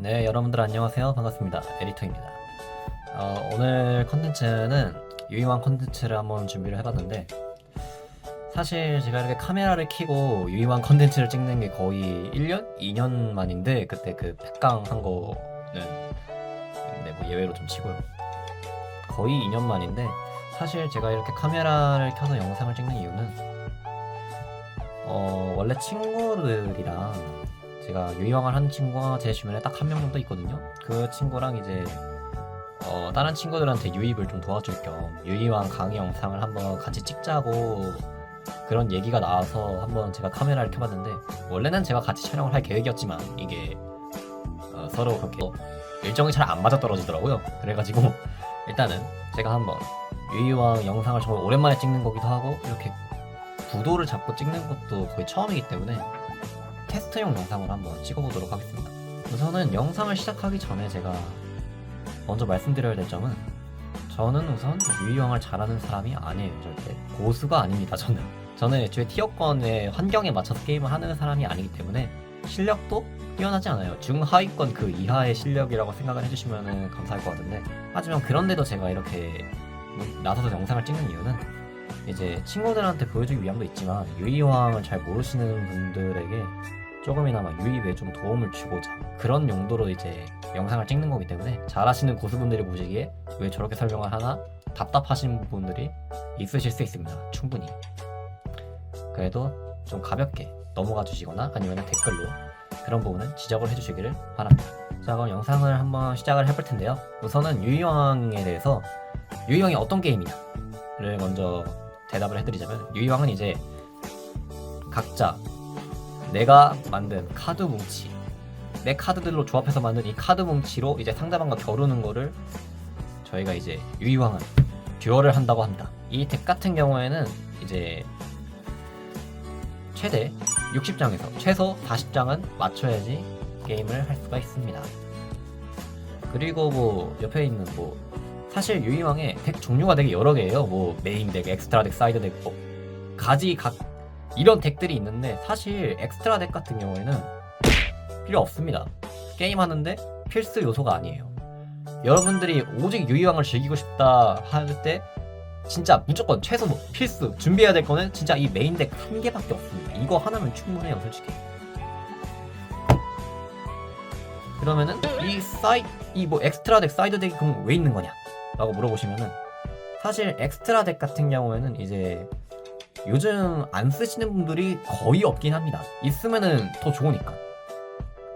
네, 여러분들 안녕하세요. 반갑습니다. 에디터입니다. 오늘 컨텐츠는 유희왕 컨텐츠를 한번 준비를 해봤는데, 사실 제가 이렇게 카메라를 켜고 유희왕 컨텐츠를 찍는 게 거의 1년? 2년 만인데, 그때 그 팩강 한 거는 뭐 예외로 좀 치고요. 거의 2년 만인데, 사실 제가 이렇게 카메라를 켜서 영상을 찍는 이유는 원래 친구들이랑 제가 유희왕을 하는 친구가 제 주변에 딱 한 명 정도 있거든요. 그 친구랑 이제 다른 친구들한테 유입을 좀 도와줄 겸 유희왕 강의 영상을 한번 같이 찍자고 그런 얘기가 나와서 한번 제가 카메라를 켜봤는데, 원래는 제가 같이 촬영을 할 계획이었지만 이게 서로 그렇게 일정이 잘 안 맞아 떨어지더라고요. 그래가지고 일단은 제가 한번 유희왕 영상을 정말 오랜만에 찍는 거기도 하고, 이렇게 구도를 잡고 찍는 것도 거의 처음이기 때문에 테스트용 영상을 한번 찍어보도록 하겠습니다. 우선은 영상을 시작하기 전에 제가 먼저 말씀드려야 될 점은, 저는 우선 유희왕을 잘하는 사람이 아니에요. 절대 고수가 아닙니다. 저는 애초에 티어권의 환경에 맞춰서 게임을 하는 사람이 아니기 때문에 실력도 뛰어나지 않아요. 중하위권 그 이하의 실력이라고 생각을 해주시면 감사할 것 같은데, 하지만 그런데도 제가 이렇게 나서서 영상을 찍는 이유는 이제 친구들한테 보여주기 위함도 있지만, 유희왕을 잘 모르시는 분들에게 조금이나마 유입에 좀 도움을 주고자 그런 용도로 이제 영상을 찍는 거기 때문에, 잘하시는 고수분들이 보시기에 왜 저렇게 설명을 하나 답답하신 분들이 있으실 수 있습니다. 충분히. 그래도 좀 가볍게 넘어가 주시거나 아니면 댓글로 그런 부분은 지적을 해주시기를 바랍니다. 자, 그럼 영상을 한번 시작을 해볼 텐데요. 우선은 유희왕에 대해서, 유희왕이 어떤 게임이냐를 먼저 대답을 해드리자면, 유희왕은 이제 각자 내가 만든 카드 뭉치, 내 카드들로 조합해서 만든 이 카드 뭉치로 이제 상대방과 겨루는 거를 저희가 이제 유희왕은 듀얼을 한다고 합니다. 이 덱 같은 경우에는 이제 최대 60장에서 최소 40장은 맞춰야지 게임을 할 수가 있습니다. 그리고 뭐 옆에 있는 뭐 사실 유희왕의 덱 종류가 되게 여러 개예요. 뭐 메인 덱, 엑스트라 덱, 사이드 덱, 가지 각 이런 덱들이 있는데, 사실 엑스트라 덱 같은 경우에는 필요 없습니다. 게임하는데 필수 요소가 아니에요. 여러분들이 오직 유희왕을 즐기고 싶다 할 때 진짜 무조건 최소 필수 준비해야 될 거는 진짜 이 메인 덱 한 개밖에 없습니다. 이거 하나면 충분해요, 솔직히. 그러면은 이 뭐 엑스트라 덱, 사이드 덱이 그럼 왜 있는 거냐 라고 물어보시면은, 사실 엑스트라 덱 같은 경우에는 이제 요즘 안 쓰시는 분들이 거의 없긴 합니다. 있으면은 더 좋으니까.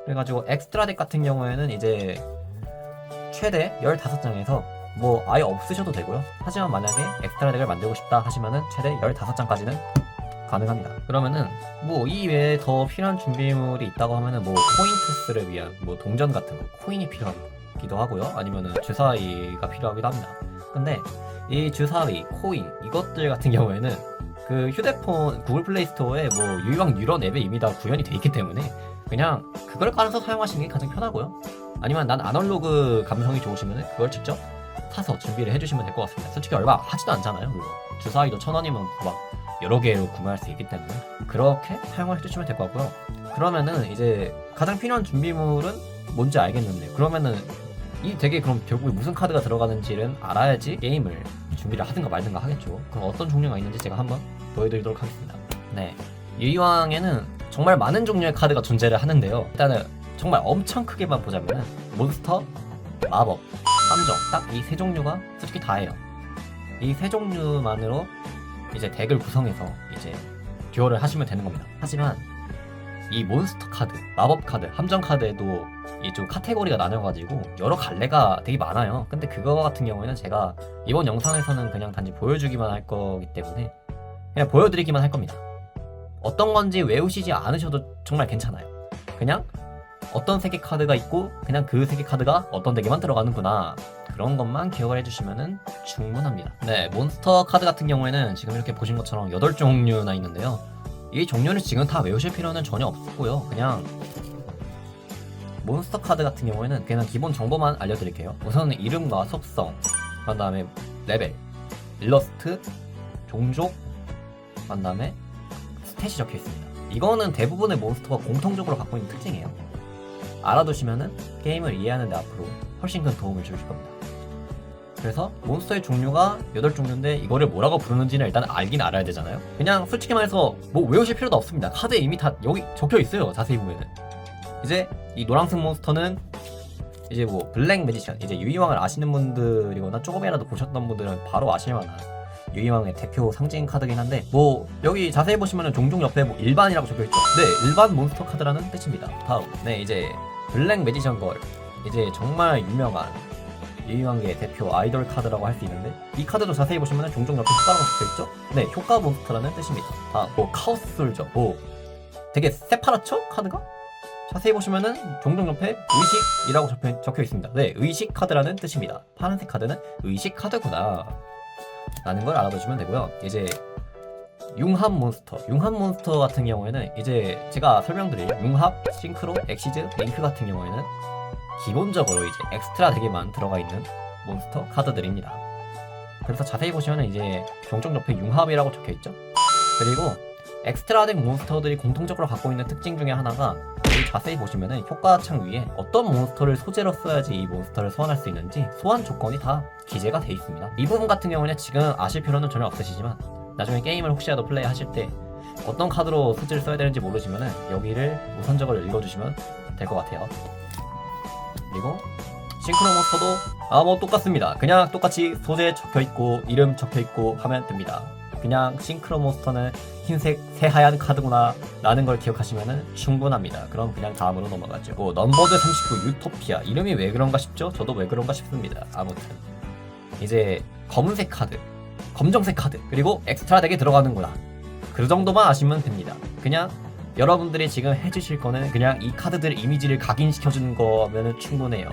그래가지고 엑스트라 덱 같은 경우에는 이제 최대 15장에서 뭐 아예 없으셔도 되고요. 하지만 만약에 엑스트라 덱을 만들고 싶다 하시면은 최대 15장까지는 가능합니다. 그러면은 뭐 이 외에 더 필요한 준비물이 있다고 하면은 뭐 코인 토스를 위한 뭐 동전 같은 거, 코인이 필요하기도 하고요. 아니면은 주사위가 필요하기도 합니다. 근데 이 주사위, 코인 이것들 같은 경우에는 그 휴대폰 구글 플레이 스토어에 뭐 유희왕 유런 앱에 이미 다 구현이 돼 있기 때문에 그냥 그걸 깔아서 사용하시는 게 가장 편하고요. 아니면 난 아날로그 감성이 좋으시면 그걸 직접 사서 준비를 해주시면 될 것 같습니다. 솔직히 얼마 하지도 않잖아요. 그거 주사위도 1000원이면 막 여러 개로 구매할 수 있기 때문에 그렇게 사용을 해주시면 될 것 같고요. 그러면은 이제 가장 필요한 준비물은 뭔지 알겠는데, 그러면은 이 덱에 그럼 결국에 무슨 카드가 들어가는지는 알아야지 게임을 준비를 하든가 말든가 하겠죠. 그럼 어떤 종류가 있는지 제가 한번 보여드리도록 하겠습니다. 네, 유희왕에는 정말 많은 종류의 카드가 존재를 하는데요. 일단은 정말 엄청 크게만 보자면은 몬스터, 마법, 함정, 딱 이 세 종류가 솔직히 다예요. 이 세 종류만으로 이제 덱을 구성해서 이제 듀얼을 하시면 되는 겁니다. 하지만 이 몬스터 카드, 마법 카드, 함정 카드에도 이 좀 카테고리가 나뉘어가지고 여러 갈래가 되게 많아요. 근데 그거 같은 경우에는 제가 이번 영상에서는 그냥 단지 보여주기만 할 거기 때문에 그냥 보여드리기만 할 겁니다. 어떤 건지 외우시지 않으셔도 정말 괜찮아요. 그냥 어떤 색의 카드가 있고 그냥 그 색의 카드가 어떤 덱에만 들어가는구나, 그런 것만 기억을 해주시면 충분합니다. 네, 몬스터 카드 같은 경우에는 지금 이렇게 보신 것처럼 8종류나 있는데요. 이 종류를 지금 다 외우실 필요는 전혀 없고요. 그냥 몬스터 카드 같은 경우에는 그냥 기본 정보만 알려드릴게요. 우선은 이름과 속성, 그 다음에 레벨, 일러스트, 종족, 그 다음에 스탯이 적혀 있습니다. 이거는 대부분의 몬스터가 공통적으로 갖고 있는 특징이에요. 알아두시면은 게임을 이해하는 데 앞으로 훨씬 큰 도움을 주실 겁니다. 그래서 몬스터의 종류가 8종류인데 이거를 뭐라고 부르는지는 일단 알긴 알아야 되잖아요. 그냥 솔직히 말해서 뭐 외우실 필요도 없습니다. 카드에 이미 다 여기 적혀 있어요. 자세히 보면은. 이제 이 노란색 몬스터는 이제 뭐 블랙 매지션, 이제 유이왕을 아시는 분들이거나 조금이라도 보셨던 분들은 바로 아실 만한 유이왕의 대표 상징 카드긴 한데, 뭐 여기 자세히 보시면은 종종 옆에 뭐 일반이라고 적혀있죠. 네, 일반 몬스터 카드라는 뜻입니다. 다음, 네, 이제 블랙 매지션 걸, 이제 정말 유명한 유이왕의 대표 아이돌 카드라고 할 수 있는데, 이 카드도 자세히 보시면은 종종 옆에 효과라고 적혀있죠. 네, 효과 몬스터라는 뜻입니다. 다음, 뭐 카오스 솔저, 뭐 되게 새파랗죠 카드가? 자세히 보시면은 종종 옆에 의식이라고 적혀 있습니다. 네, 의식 카드라는 뜻입니다. 파란색 카드는 의식 카드구나 라는 걸 알아두시면 되고요. 이제 융합 몬스터 같은 경우에는 이제 제가 설명드릴 융합, 싱크로, 엑시즈, 링크 같은 경우에는 기본적으로 이제 엑스트라 덱에만 들어가 있는 몬스터 카드들입니다. 그래서 자세히 보시면은 이제 종종 옆에 융합이라고 적혀 있죠. 그리고 엑스트라 덱 몬스터들이 공통적으로 갖고 있는 특징 중에 하나가, 자세히 보시면은 효과창 위에 어떤 몬스터를 소재로 써야지 이 몬스터를 소환할 수 있는지 소환 조건이 다 기재가 돼 있습니다. 이 부분 같은 경우는 지금 아실 필요는 전혀 없으시지만 나중에 게임을 혹시라도 플레이 하실 때 어떤 카드로 소재를 써야 되는지 모르시면은 여기를 우선적으로 읽어주시면 될 것 같아요. 그리고 싱크로 몬스터도 뭐 똑같습니다. 그냥 똑같이 소재 적혀있고 이름 적혀있고 하면 됩니다. 그냥 싱크로 몬스터는 흰색 새하얀 카드구나 라는 걸 기억하시면 충분합니다. 그럼 그냥 다음으로 넘어가죠. 넘버드 39 유토피아, 이름이 왜 그런가 싶죠? 저도 왜 그런가 싶습니다. 아무튼 이제 검은색 카드, 검정색 카드, 그리고 엑스트라 덱에 들어가는구나, 그 정도만 아시면 됩니다. 그냥 여러분들이 지금 해주실 거는 그냥 이 카드들 이미지를 각인시켜주는 거면 충분해요.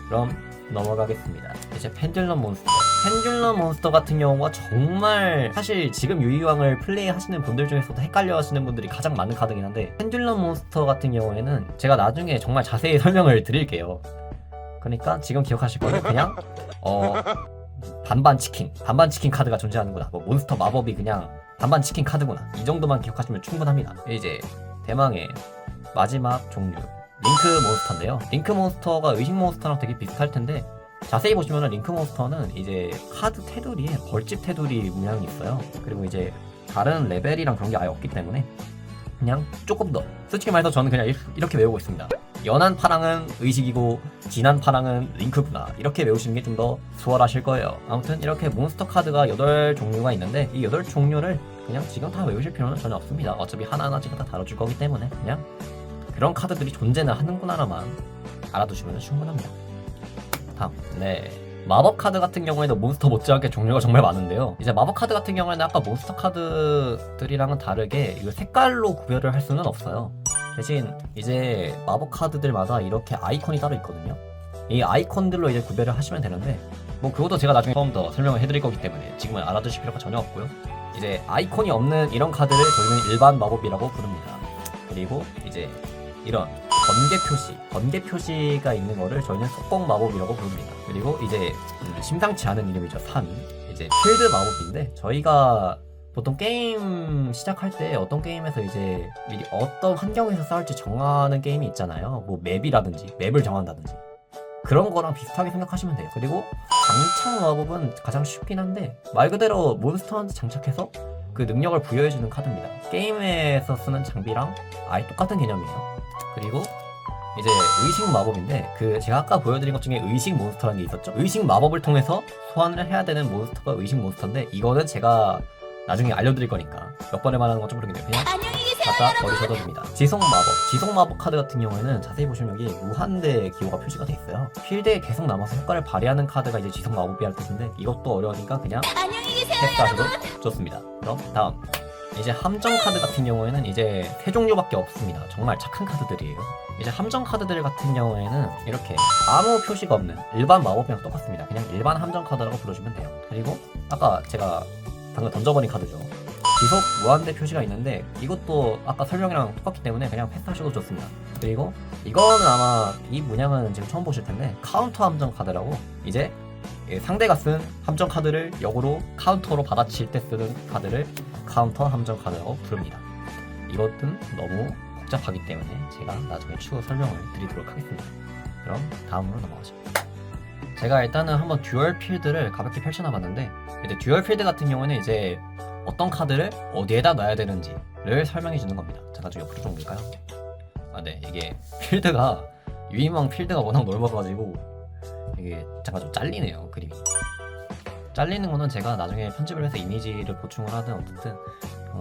그럼 넘어가겠습니다. 이제 펜듈럼 몬스터 같은 경우가 정말 사실 지금 유이왕을 플레이 하시는 분들 중에서도 헷갈려 하시는 분들이 가장 많은 카드긴 한데, 펜듈럼 몬스터 같은 경우에는 제가 나중에 정말 자세히 설명을 드릴게요. 그러니까 지금 기억하실 거는 그냥 반반 치킨 카드가 존재하는구나, 뭐 몬스터 마법이 그냥 반반 치킨 카드구나, 이 정도만 기억하시면 충분합니다. 이제 대망의 마지막 종류, 링크 몬스터인데요. 링크 몬스터가 의식 몬스터랑 되게 비슷할 텐데, 자세히 보시면은 링크 몬스터는 이제 카드 테두리에 벌집 테두리 모양이 있어요. 그리고 이제 다른 레벨이랑 그런 게 아예 없기 때문에 그냥 조금 더, 솔직히 말해서 저는 그냥 이렇게 외우고 있습니다. 연한 파랑은 의식이고 진한 파랑은 링크구나, 이렇게 외우시는 게 좀 더 수월하실 거예요. 아무튼 이렇게 몬스터 카드가 8종류가 있는데 이 8종류를 그냥 지금 다 외우실 필요는 전혀 없습니다. 어차피 하나하나씩 다 다뤄줄 거기 때문에 그냥 그런 카드들이 존재는 하는구나라만 알아두시면 충분합니다. 다음, 네, 마법 카드 같은 경우에는 몬스터 못지않게 종류가 정말 많은데요. 이제 마법 카드 같은 경우에는 아까 몬스터 카드들이랑은 다르게 이거 색깔로 구별을 할 수는 없어요. 대신 이제 마법 카드들마다 이렇게 아이콘이 따로 있거든요. 이 아이콘들로 이제 구별을 하시면 되는데, 뭐 그것도 제가 나중에 조금 더 설명을 해드릴 거기 때문에 지금은 알아두실 필요가 전혀 없고요. 이제 아이콘이 없는 이런 카드를 저희는 일반 마법이라고 부릅니다. 그리고 이제 이런 번개 표시가 있는 거를 저희는 속공 마법이라고 부릅니다. 그리고 이제 심상치 않은 이름이죠. 이제 필드 마법인데, 저희가 보통 게임 시작할 때 어떤 게임에서 이제 미리 어떤 환경에서 싸울지 정하는 게임이 있잖아요. 뭐 맵이라든지 맵을 정한다든지 그런 거랑 비슷하게 생각하시면 돼요. 그리고 장착 마법은 가장 쉽긴 한데, 말 그대로 몬스터한테 장착해서 그 능력을 부여해주는 카드입니다. 게임에서 쓰는 장비랑 아예 똑같은 개념이에요. 그리고 이제 의식 마법인데, 그 제가 아까 보여드린 것 중에 의식 몬스터라는 게 있었죠. 의식 마법을 통해서 소환을 해야 되는 몬스터가 의식 몬스터인데, 이거는 제가 나중에 알려드릴 거니까 몇 번에 말하는 건 좀 모르겠네요. 그냥 갖다 버리셔도 됩니다. 지속 마법 카드 같은 경우에는 자세히 보시면 여기 무한대 기호가 표시가 돼 있어요. 필드에 계속 남아서 효과를 발휘하는 카드가 이제 지속 마법이라는 뜻인데, 이것도 어려우니까 그냥 패스하셔도 좋습니다. 그럼 다음, 이제 함정 카드 같은 경우에는 이제 3종류밖에 없습니다. 정말 착한 카드들이에요. 이제 함정 카드들 같은 경우에는 이렇게 아무 표시가 없는 일반 마법이랑 똑같습니다. 그냥 일반 함정 카드라고 부르시면 돼요. 그리고 아까 제가 방금 던져버린 카드죠. 지속 무한대 표시가 있는데, 이것도 아까 설명이랑 똑같기 때문에 그냥 패스하셔도 좋습니다. 그리고 이거는 아마 이 문양은 지금 처음 보실 텐데, 카운터 함정 카드라고, 이제 상대가 쓴 함정 카드를 역으로 카운터로 받아칠 때 쓰는 카드를 카운터 함정 카드라고 부릅니다. 이것은 너무 복잡하기 때문에 제가 나중에 추후 설명을 드리도록 하겠습니다. 그럼 다음으로 넘어가죠. 제가 일단은 한번 듀얼 필드를 가볍게 펼쳐놔봤는데, 이제 듀얼 필드 같은 경우는 이제 어떤 카드를 어디에다 놔야 되는지를 설명해 주는 겁니다. 자, 나중에 옆으로 좀 볼까요? 네, 이게 필드가 유인왕 필드가 워낙 넓어가지고 이게 잠깐 좀 잘리네요, 그림이. 잘리는 거는 제가 나중에 편집을 해서 이미지를 보충을 하든 어쨌든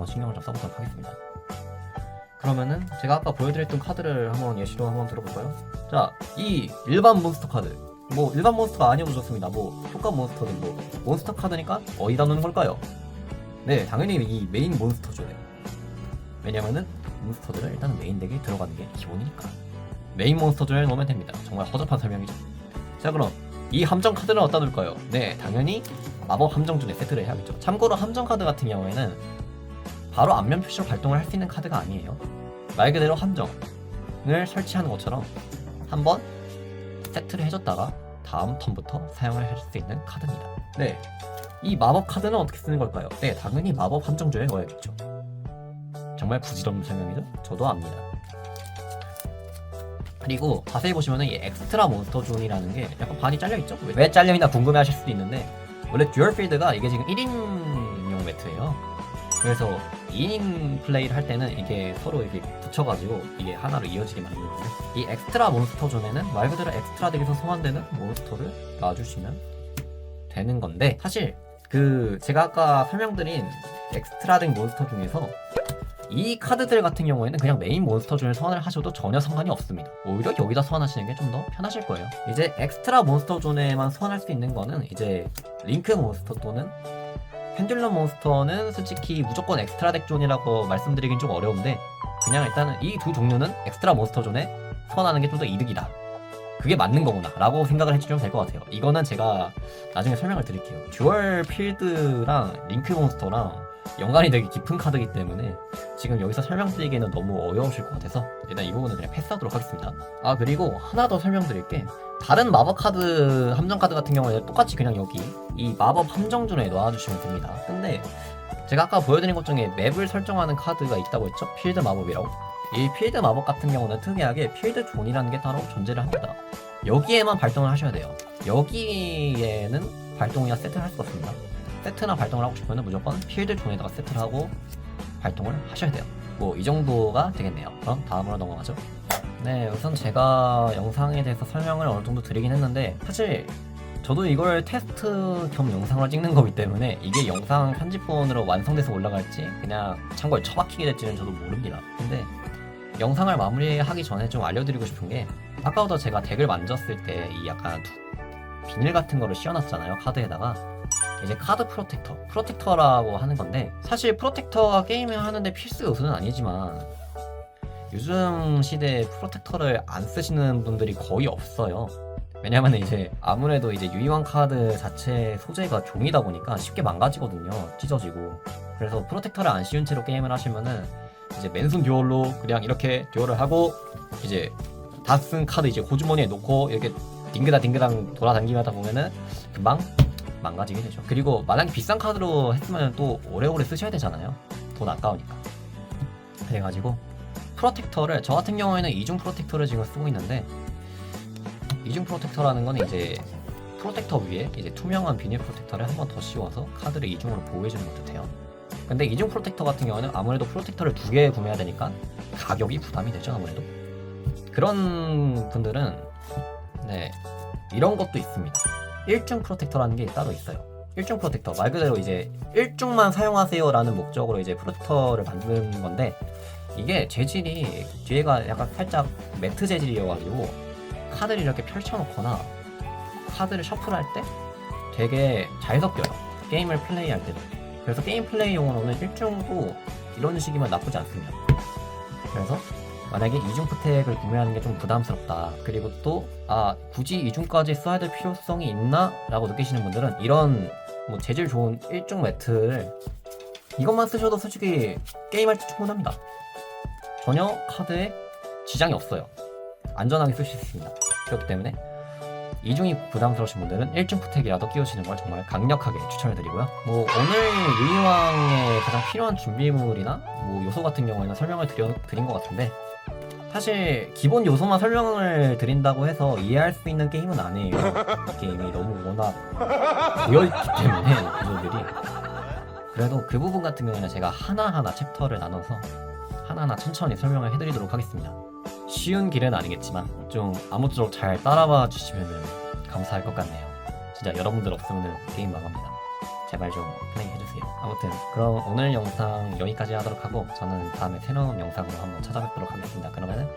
신경을 좀 써보도록 하겠습니다. 그러면은 제가 아까 보여드렸던 카드를 한번 예시로 한번 들어볼까요? 자, 이 일반 몬스터 카드, 뭐 일반 몬스터가 아니어도 좋습니다. 뭐 효과 몬스터든 뭐 몬스터 카드니까 어디다 놓는 걸까요? 네, 당연히 이 메인 몬스터조예요. 왜냐면은 몬스터들은 일단 메인 덱에 들어가는 게 기본이니까 메인 몬스터조에 놓으면 됩니다. 정말 허접한 설명이죠. 자, 그럼 이 함정 카드는 어디다 놓을까요? 네, 당연히 마법 함정존에 세트를 해야겠죠. 참고로 함정 카드 같은 경우에는 바로 앞면 표시로 발동을 할 수 있는 카드가 아니에요. 말 그대로 함정을 설치하는 것처럼 한번 세트를 해줬다가 다음 턴부터 사용을 할 수 있는 카드입니다. 네, 이 마법 카드는 어떻게 쓰는 걸까요? 네, 당연히 마법 함정조에 넣어야겠죠. 정말 부질없는 설명이죠? 저도 압니다. 그리고 자세히 보시면은 이 엑스트라 몬스터 존이라는 게 약간 반이 잘려있죠? 왜 잘려있나 궁금해 하실 수도 있는데, 원래 듀얼 필드가 이게 지금 1인용 매트예요. 그래서 2인 플레이를 할 때는 이게 서로 이렇게 붙여가지고 이게 하나로 이어지게 만드는데, 이 엑스트라 몬스터 존에는 말 그대로 엑스트라 덱에서 소환되는 몬스터를 놔주시면 되는 건데, 사실 그 제가 아까 설명드린 엑스트라 덱 몬스터 중에서 이 카드들 같은 경우에는 그냥 메인 몬스터 존을 소환을 하셔도 전혀 상관이 없습니다. 오히려 여기다 소환하시는 게 좀 더 편하실 거예요. 이제 엑스트라 몬스터 존에만 소환할 수 있는 거는 이제 링크 몬스터 또는 펜듈럼 몬스터는 솔직히 무조건 엑스트라 덱 존이라고 말씀드리긴 좀 어려운데, 그냥 일단은 이 두 종류는 엑스트라 몬스터 존에 소환하는 게 좀 더 이득이다, 그게 맞는 거구나 라고 생각을 해주시면 될 것 같아요. 이거는 제가 나중에 설명을 드릴게요. 듀얼 필드랑 링크 몬스터랑 연관이 되게 깊은 카드이기 때문에 지금 여기서 설명드리기에는 너무 어려우실 것 같아서 일단 이 부분은 그냥 패스하도록 하겠습니다. 아, 그리고 하나 더 설명드릴게. 다른 마법 카드, 함정 카드 같은 경우에 똑같이 그냥 여기 이 마법 함정존에 넣어주시면 됩니다. 근데 제가 아까 보여드린 것 중에 맵을 설정하는 카드가 있다고 했죠? 필드 마법이라고. 이 필드 마법 같은 경우는 특이하게 필드 존이라는 게 따로 존재를 합니다. 여기에만 발동을 하셔야 돼요. 여기에는 발동이나 세트를 할 수가 없습니다. 세트나 발동을 하고 싶으면 무조건 필드 존에다가 세트를 하고 발동을 하셔야 돼요. 뭐 이 정도가 되겠네요. 그럼 다음으로 넘어가죠. 네, 우선 제가 영상에 대해서 설명을 어느 정도 드리긴 했는데, 사실 저도 이걸 테스트 겸 영상을 찍는 거기 때문에 이게 영상 편집본으로 완성돼서 올라갈지 그냥 참고에 처박히게 될지는 저도 모릅니다. 근데 영상을 마무리하기 전에 좀 알려드리고 싶은 게, 아까부터 제가 덱을 만졌을 때 이 약간 비닐 같은 거를 씌워놨잖아요, 카드에다가. 이제 카드 프로텍터라고 하는 건데, 사실 프로텍터가 게임을 하는데 필수 요소는 아니지만 요즘 시대에 프로텍터를 안 쓰시는 분들이 거의 없어요. 왜냐면 이제 아무래도 이제 유희왕 카드 자체 소재가 종이다 보니까 쉽게 망가지거든요, 찢어지고. 그래서 프로텍터를 안 씌운 채로 게임을 하시면은 이제 맨손 듀얼로 그냥 이렇게 듀얼을 하고 이제 다 쓴 카드 이제 고주머니에 놓고 이렇게 딩그당 돌아다니면서 보면은 금방 망가지게 되죠. 그리고 만약에 비싼 카드로 했으면 또 오래오래 쓰셔야 되잖아요, 돈 아까우니까. 그래가지고 프로텍터를, 저 같은 경우에는 이중 프로텍터를 지금 쓰고 있는데, 이중 프로텍터라는 건 이제 프로텍터 위에 이제 투명한 비닐 프로텍터를 한 번 더 씌워서 카드를 이중으로 보호해주는 것도 돼요. 근데 이중 프로텍터 같은 경우는 아무래도 프로텍터를 2개 구매해야 되니까 가격이 부담이 되죠, 아무래도. 그런 분들은 네, 이런 것도 있습니다. 일중 프로텍터라는 게 따로 있어요. 일중 프로텍터, 말 그대로 이제 일중만 사용하세요 라는 목적으로 이제 프로텍터를 만드는 건데, 이게 재질이 뒤에가 약간 살짝 매트 재질이어가지고 카드를 이렇게 펼쳐놓거나 카드를 셔플할 때 되게 잘 섞여요, 게임을 플레이할 때도. 그래서 게임 플레이용으로는 일중도 이런 식이면 나쁘지 않습니다. 그래서 만약에 이중 프텍을 구매하는 게 좀 부담스럽다, 그리고 또 굳이 이중까지 써야 될 필요성이 있나? 라고 느끼시는 분들은 이런 뭐 재질 좋은 일중 매트를 이것만 쓰셔도 솔직히 게임할 때 충분합니다. 전혀 카드에 지장이 없어요. 안전하게 쓰실 수 있습니다. 그렇기 때문에 이중이 부담스러우신 분들은 일중 프텍이라도 끼우시는 걸 정말 강력하게 추천해드리고요. 뭐 오늘 유희왕의 가장 필요한 준비물이나 뭐 요소 같은 경우에는 설명을 드린 것 같은데, 사실 기본 요소만 설명을 드린다고 해서 이해할 수 있는 게임은 아니에요. 게임이 너무 워낙 되어있기 때문에 구조들이. 그래도 그 부분 같은 경우에는 제가 하나하나 챕터를 나눠서 하나하나 천천히 설명을 해드리도록 하겠습니다. 쉬운 길은 아니겠지만 좀 아무쪼록 잘 따라와 주시면 감사할 것 같네요. 진짜 여러분들 없으면 게임 망합니다. 제발 좀 플레이해주세요. 아무튼 그럼 오늘 영상 여기까지 하도록 하고 저는 다음에 새로운 영상으로 한번 찾아뵙도록 하겠습니다. 그러면은